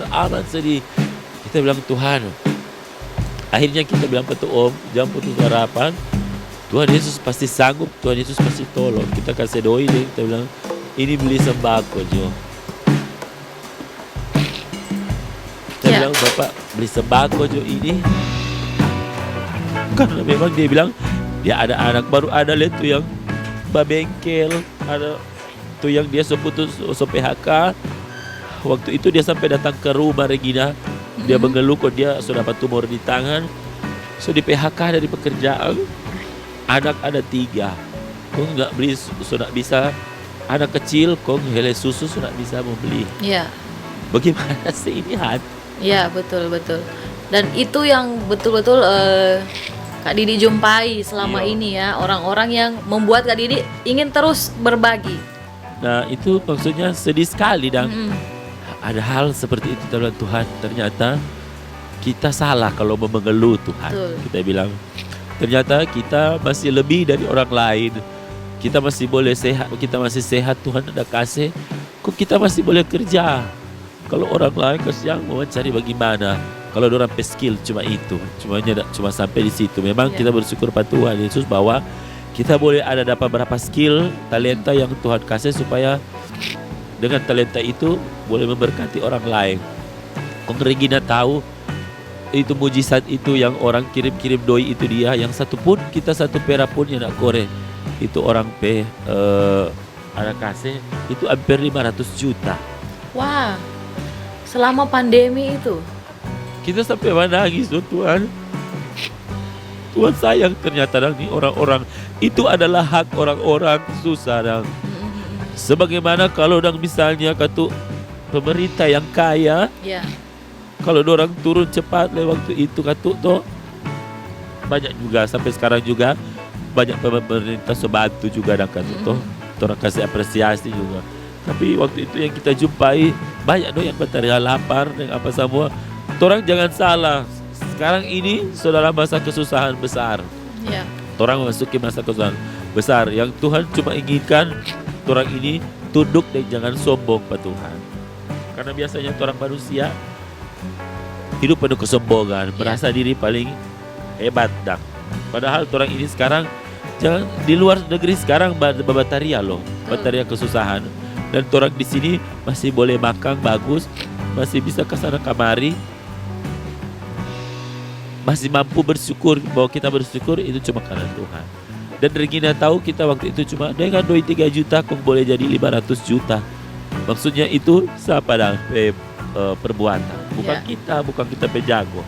teramat sedih. Kita bilang, Tuhan, akhirnya kita bilang pada Om, jangan putus harapan. Tuhan Yesus pasti sanggup, Tuhan Yesus pasti tolong. Kita kasih doi deh, kita bilang, ini beli sembako Jo. Kita bilang, Bapak beli sembako Jo ini. Karena memang dia bilang, dia ada anak baru, ada lihat tuh yang babengkel, ada tuh yang dia seputus PHK. Waktu itu dia sampai datang ke rumah Regina. Dia mengeluh kok dia sudah dapat tumor di tangan. So di PHK dari pekerjaan. Anak ada 3. Kok nggak beli, sudah bisa. Anak kecil kok hele susu sudah bisa membeli. Iya. Bagaimana sih ini hati? Iya, betul. Dan itu yang betul-betul Kak Didi jumpai selama ini ya, orang-orang yang membuat Kak Didi ingin terus berbagi. Nah itu maksudnya sedih sekali dan ada hal seperti itu dalam Tuhan. Ternyata kita salah kalau mengeluh Tuhan. Betul. Kita bilang ternyata kita masih lebih dari orang lain. Kita masih boleh sehat, kita masih sehat, Tuhan ada kasih. Kok kita masih boleh kerja? Kalau orang lain kasihan mau cari bagaimana? Kalau orang skill cuma itu, cuma sampai di situ. Memang kita bersyukur pada Tuhan Yesus bahwa kita boleh ada dapat berapa skill, talenta yang Tuhan kasih supaya dengan talenta itu boleh memberkati orang lain. Kong Regina tahu itu mujizat itu yang orang kirim-kirim doi itu dia, yang satu perak pun yang nak korek. Itu orang ada kasih itu hampir 500 juta. Wah, selama pandemi itu. Kita sampai menangis tuh Tuhan. Tuhan sayang ternyata dan ini orang-orang itu adalah hak orang-orang susah dan sebagaimana kalau dang misalnya katu pemerintah yang kaya, kalau orang turun cepat lewat waktu itu katu toh banyak juga sampai sekarang juga banyak pemerintah sebantu juga dan katu toh orang kasih apresiasi juga. Tapi waktu itu yang kita jumpai banyak yang berteriak lapar dan apa semua. Orang jangan salah. Sekarang ini saudara masa kesusahan besar. Orang memasuki masa kesusahan besar. Yang Tuhan cuma inginkan orang ini tunduk dan jangan sombong pada Tuhan. Karena biasanya orang manusia hidup penuh kesombongan, merasa diri paling hebat dah. Padahal orang ini sekarang jangan di luar negeri sekarang bataria loh, bataria kesusahan. Dan orang di sini masih boleh makan bagus, masih bisa ke sana kemari. Masih mampu bersyukur, bahwa kita bersyukur itu cuma karena Tuhan. Dan Regina tahu kita waktu itu cuma dengan 2-3 juta kok boleh jadi 500 juta. Maksudnya itu siapa dah perbuatan. Bukan kita pejago.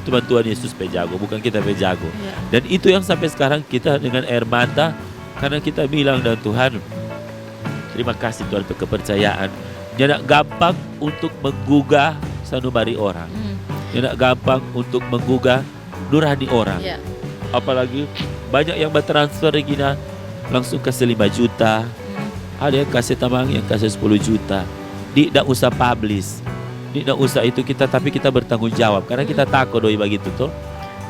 Cuma Tuhan Yesus pejago, bukan kita pejago. Dan itu yang sampai sekarang kita dengan air mata karena kita bilang dan Tuhan, terima kasih Tuhan untuk kepercayaan. Jangan gampang untuk menggugah sanubari orang. Tidak gampang untuk menggugah nurani orang. Apalagi banyak yang bertransfer Regina langsung kasih 5 juta. Ada yang kasih tamang yang kasih 10 juta. Tidak usah publish. Tidak usah itu kita, tapi kita bertanggung jawab karena kita takut doi begitu toh.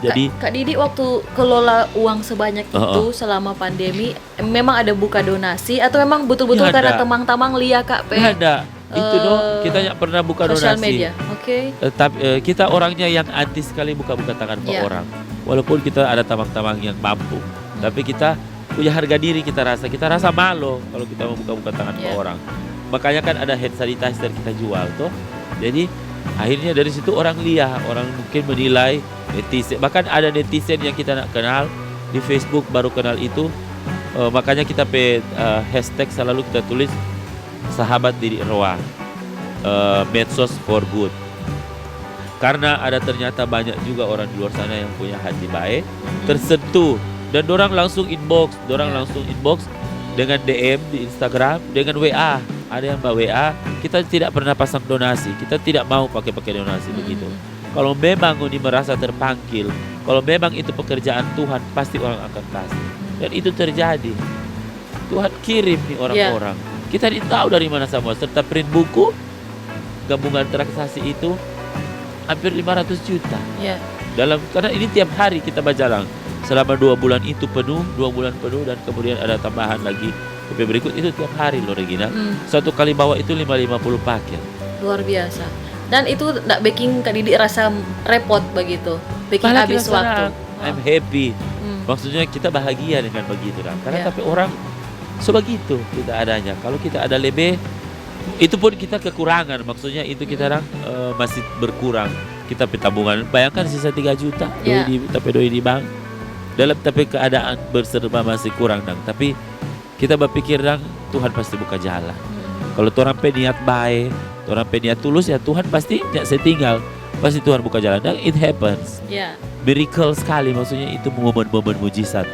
Jadi Kak Didi waktu kelola uang sebanyak itu selama pandemi memang ada buka donasi atau memang betul-betul karena temang-tamang lia Kak P? Ada. Itu kita tidak pernah buka sosial donasi. Media. Tapi kita orangnya yang anti sekali buka-buka tangan ke orang. Walaupun kita ada tamang-tamang yang mampu, tapi kita punya harga diri, kita rasa malu kalau kita mau buka-buka tangan ke orang. Makanya kan ada hand sanitizer kita jual tuh. Jadi akhirnya dari situ orang lihat, orang mungkin menilai netizen. Bahkan ada netizen yang kita nak kenal di Facebook baru kenal itu. Makanya kita hashtag selalu kita tulis sahabat Didi Roa, medsos for good. Karena ada ternyata banyak juga orang di luar sana yang punya hati baik, tersentuh dan orang langsung inbox, dengan DM di Instagram, dengan WA. Ada yang WA, kita tidak pernah pasang donasi, kita tidak mau pakai donasi begitu. Kalau memang ini merasa terpanggil, kalau memang itu pekerjaan Tuhan, pasti orang akan kasih. Dan itu terjadi. Tuhan kirim nih orang-orang. Kita tidak tahu dari mana semua, serta print buku, gabungan transaksi itu hampir 500 juta. Karena ini tiap hari kita berjalan. Selama 2 bulan itu penuh, 2 bulan penuh dan kemudian ada tambahan lagi. Tapi berikut itu tiap hari loh Regina. Satu kali bawa itu 50 paket. Luar biasa. Dan itu nggak bikin Kak Didi rasa repot begitu, bikin Malah habis kita waktu. senang. I'm happy. Hmm. Maksudnya kita bahagia dengan begitu dan karena Ya. tapi orang sebegitu kita adanya. Kalau kita ada lebih, itu pun kita kekurangan. Maksudnya itu kita orang masih berkurang. Kita tabungan, bayangkan sisa 3 juta Ya. doi di bank. Dalam tapi keadaan berserba masih kurang dang. Tapi kita berpikir dang Tuhan pasti buka jalan. Kalau orang niat baik, orang niat tulus ya Tuhan pasti tidak setinggal. Pasti Tuhan buka jalan dan it happens. Ya. Miracle sekali, maksudnya itu momen-momen mujizat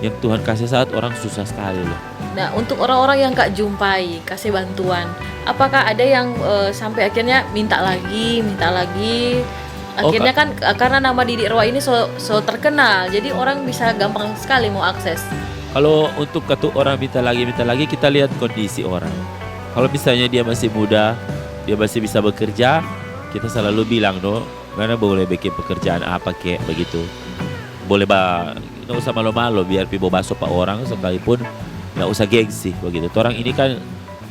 yang Tuhan kasih saat orang susah sekali loh. Nah, untuk orang-orang yang Kak jumpai, kasih bantuan, apakah ada yang sampai akhirnya minta lagi? Akhirnya kan karena nama Didi Roa ini so terkenal, jadi orang bisa gampang sekali mau akses. Kalau untuk orang minta lagi, kita lihat kondisi orang. Kalau misalnya dia masih muda, dia masih bisa bekerja, kita selalu bilang mana boleh bikin pekerjaan apa kayak begitu. Boleh nggak usah malu-malu, biar pibo baso pak orang sekalipun nggak usah gengsi begitu. Orang ini kan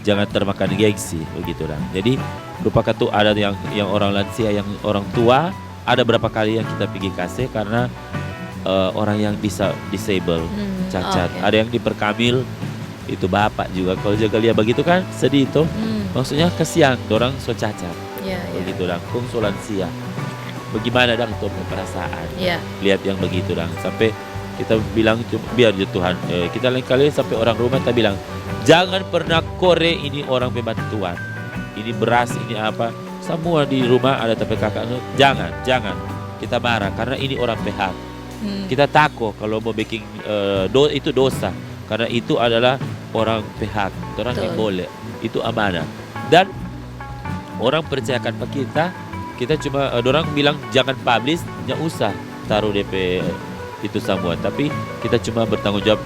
jangan termakan gengsi begitu dan. Jadi merupakan tuh ada yang orang lansia, yang orang tua, ada berapa kali yang kita pergi kasih karena orang yang bisa disable, cacat. Okay. Ada yang diperkamil, itu bapak juga. Kalau jaga lihat begitu kan sedih itu. Maksudnya kasihan, orang so cacat. Begitu dan kung so lansia. Bagaimana dang tuh perasaan? Lihat yang begitu dang. Sampai kita bilang biar je Tuhan. Kita lain kali sampai orang rumah kita bilang, jangan pernah kore ini orang pembantuan. Ini beras, ini apa? Semua di rumah ada tapi kakak. Jangan. Kita marah karena ini orang PHK. Kita takut kalau mau bikin itu dosa. Karena itu adalah orang PHK. Orang yang boleh. Itu amanah. Dan orang percayakan ke kita cuma orang bilang jangan publish, nggak usah taruh DP itu semua. Tapi kita cuma bertanggung jawab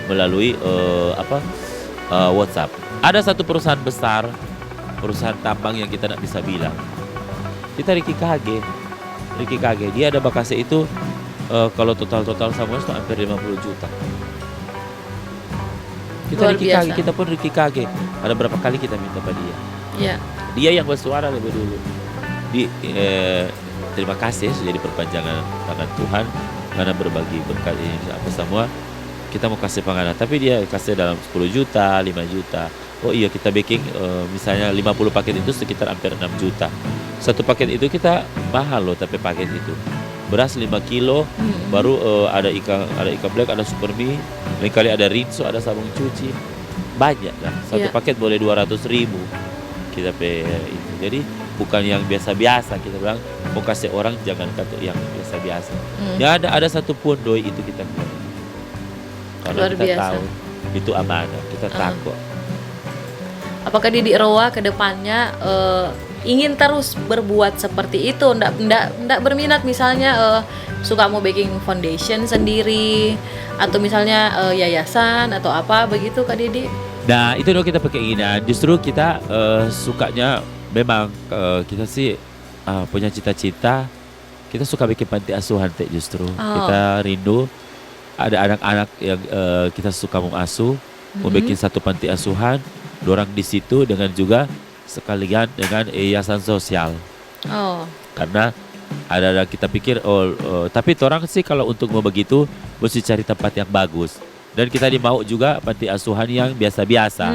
melalui WhatsApp. Ada satu perusahaan besar, perusahaan tambang yang kita tidak bisa bilang. Kita Ricky KG, dia ada bakasi itu kalau total semua itu hampir 50 juta. Kita Luar Ricky biasa. KG, kita pun Ricky KG. Ada berapa kali kita minta pada dia. Dia yang bersuara lebih dulu. Terima kasih sudah jadi perpanjangan tangan Tuhan karena berbagi berkat ini apa semua. Kita mau kasih penganan, tapi dia kasih dalam 10 juta, 5 juta. Oh iya, kita baking misalnya 50 paket itu sekitar hampir 6 juta. Satu paket itu kita mahal loh, tapi paket itu beras 5 kilo, baru ada ikan black, ada super mie, lain kali ada rinso, ada sabun cuci, banyak lah. Satu paket boleh 200.000 kita itu. Jadi bukan yang biasa-biasa, kita bilang mau kasih orang jangan kata yang biasa-biasa. Ya ada satu pun doi itu kita buat. Karena Luar kita biasa. tahu itu amanah, kita takut. Apakah Didi Roa ke depannya ingin terus berbuat seperti itu? Nggak berminat misalnya suka mau baking foundation sendiri atau misalnya yayasan atau apa begitu Kak Didi? Nah itu dong kita pakai ini. Justru kita sukanya memang kita sih punya cita-cita. Kita suka bikin panti asuhan justru. Kita rindu ada anak-anak yang kita suka mengasuh, mau bikin satu panti asuhan, dorang di situ dengan juga sekalian dengan yayasan sosial. Karena ada kita pikir tapi orang sih kalau untuk mau begitu mesti cari tempat yang bagus. Dan kita dimau juga panti asuhan yang biasa-biasa.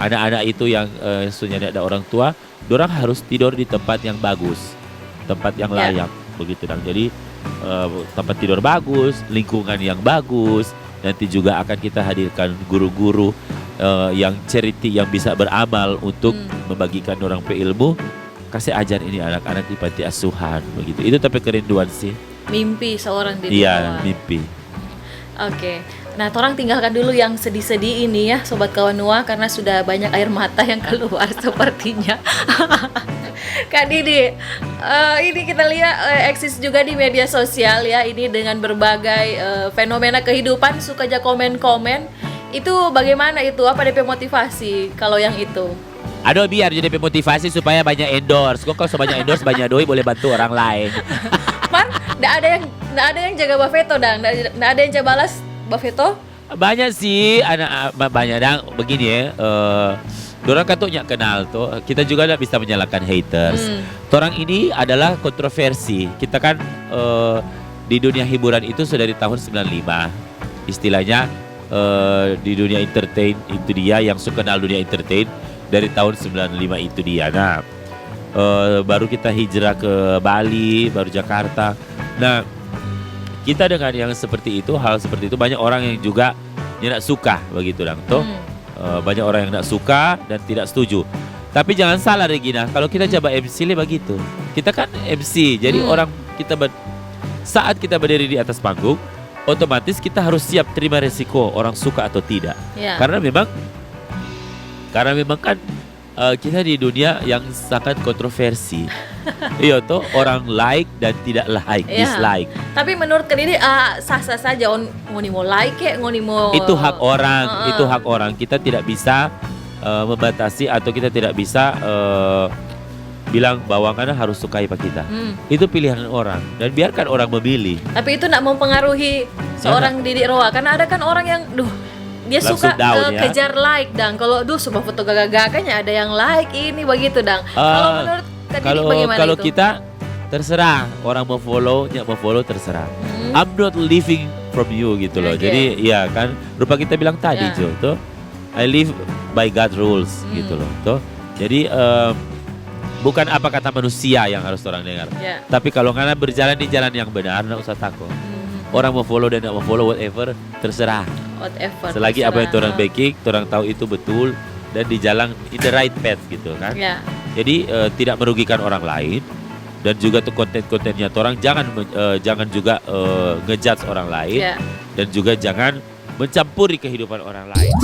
Anak-anak itu yang sebenarnya ada orang tua, dorang harus tidur di tempat yang bagus, tempat yang layak, begitu dan jadi tempat tidur bagus, lingkungan yang bagus. Nanti juga akan kita hadirkan guru-guru yang charity yang bisa beramal untuk membagikan orang ilmu, kasih ajar ini anak-anak di panti asuhan begitu. Itu tapi kerinduan sih. Mimpi seorang Didi Roa. Iya, mimpi. Oke. Nah, orang tinggalkan dulu yang sedih-sedih ini ya, Sobat Kawanua, karena sudah banyak air mata yang keluar sepertinya. Kak Didi, ini kita lihat eksis juga di media sosial ya, ini dengan berbagai fenomena kehidupan, suka aja komen-komen. Itu bagaimana itu? Apa DP motivasi kalau yang itu? Aduh, biar jadi motivasi supaya banyak endorse. Kok kalau sebanyak endorse banyak doi boleh bantu orang lain. Man, nggak ada yang jaga Buffetto dang, nggak ada yang jaga balas Buffetto? Banyak sih, banyak dang begini ya. Dorang katanya kenal tuh, kita juga tidak bisa menyalahkan haters. Torang ini adalah kontroversi. Kita kan di dunia hiburan itu sudah dari tahun 95. Istilahnya di dunia entertain itu dia yang suka kenal dunia entertain dari tahun 95 itu dia. Nah, baru kita hijrah ke Bali, baru Jakarta. Nah, kita dengan yang seperti itu, hal seperti itu banyak orang yang juga tidak suka begitu dong. Toh banyak orang yang tidak suka dan tidak setuju. Tapi jangan salah Regina, kalau kita coba MC begitu. Kita kan MC, jadi orang kita saat kita berdiri di atas panggung, otomatis kita harus siap terima resiko orang suka atau tidak. Karena memang kan kita di dunia yang sangat kontroversi. Iya toh, orang like dan tidak like, dislike. Tapi menurut Kak Didi sah-sah saja ngoni mau like ya, ngoni mau itu hak orang, itu hak orang. Kita tidak bisa membatasi atau kita tidak bisa bilang bahwa karena harus sukai pak kita. Itu pilihan orang dan biarkan orang memilih. Tapi itu tidak mempengaruhi seorang Didi Roa karena ada kan orang yang dia langsung suka down, ya? kejar like dan kalau sebuah foto gagah-gagahnya ada yang like ini begitu dang. Kalau menurut Kak Didi bagaimana kalau itu? kita terserah orang mau follow, nyak mau follow terserah. I'm not living from you gitu loh. Jadi ya kan rupa kita bilang tadi Jo tuh I live by God rules gitu loh tuh. Jadi bukan apa kata manusia yang harus orang dengar. Tapi kalau ngana berjalan di jalan yang benar, nggak usah takut. Orang mau follow dan nggak mau follow whatever terserah. Selagi apa yang orang backing, orang tahu itu betul dan di jalan in the right path gitu kan. Jadi tidak merugikan orang lain dan juga tuh konten-kontennya orang jangan juga ngejudge orang lain dan juga jangan mencampuri kehidupan orang lain.